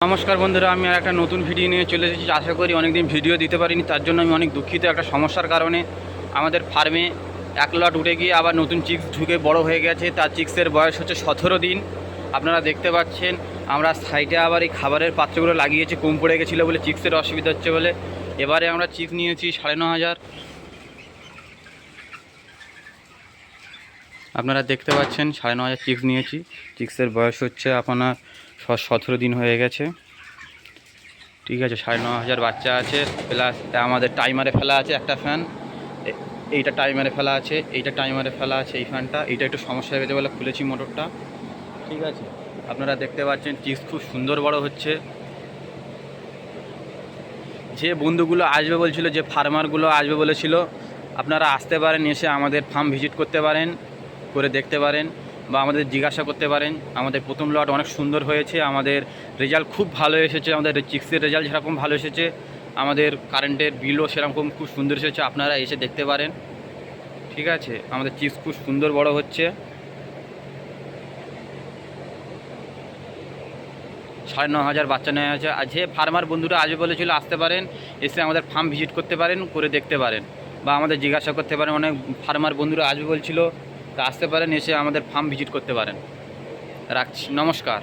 নমস্কার বন্ধুরা, আমি আর একটা নতুন ভিডিও নিয়ে চলে এসেছি। আশা করি অনেকদিন ভিডিও দিতে পারিনি, তার জন্য আমি অনেক দুঃখিত। একটা সমস্যার কারণে আমাদের ফার্মে এক লট উঠে গিয়ে আবার নতুন চিক্স ঢুকে বড় হয়ে গেছে। তার চিক্সের বয়স হচ্ছে 17 দিন। আপনারা দেখতে পাচ্ছেন আমরা সাইডে আবার এই খাবারের পাত্রগুলো লাগিয়েছি, কম পড়ে গেছিলো বলে, চিক্সের অসুবিধা হচ্ছে বলে। এবারে আমরা চিক্স নিয়েছি 9,500। আপনারা দেখতে পাচ্ছেন 9,500 চিক্স নিয়েছি। চিক্সের বয়স হচ্ছে আপনার 17 দিন হয়ে গেছে। ঠিক আছে, 9,500 বাচ্চা আছে, প্লাস আমাদের টাইমারে ফেলা আছে একটা ফ্যান। এইটা টাইমারে ফেলা আছে, এইটা টাইমারে ফেলা আছে। এই ফ্যানটা এইটা একটু সমস্যা হয়ে গেছে বলে খুলেছি মোটরটা। ঠিক আছে, আপনারা দেখতে পাচ্ছেন চিক্স খুব সুন্দর বড় হচ্ছে। যে বন্ধুগুলো আসবে বলছিল, যে ফার্মারগুলো আসবে বলেছিল, আপনারা আসতে পারেন, এসে আমাদের ফার্ম ভিজিট করতে পারেন, করে দেখতে পারেন, বা আমাদের জিজ্ঞাসা করতে পারেন। আমাদের প্রথম লট অনেক সুন্দর হয়েছে, আমাদের রেজাল্ট খুব ভালো এসেছে। আমাদের চিক্সের রেজাল্ট যেরকম ভালো এসেছে, আমাদের কারেন্টের বিলও সেরকম খুব সুন্দর এসেছে। আপনারা এসে দেখতে পারেন। ঠিক আছে, আমাদের চিক্স খুব সুন্দর বড় হচ্ছে। 9,500 বাচ্চা নেওয়া আছে। আর যে ফার্মার বন্ধুরা আসবে বলেছিল, আসতে পারেন, এসে আমাদের ফার্ম ভিজিট করতে পারেন, করে দেখতে পারেন, বা আমাদের জিজ্ঞাসা করতে পারেন। অনেক ফার্মার বন্ধুরা আসবে বলছিল, তা আসতে পারেন, এসে আমাদের ফার্ম ভিজিট করতে পারেন। রাখছি, নমস্কার।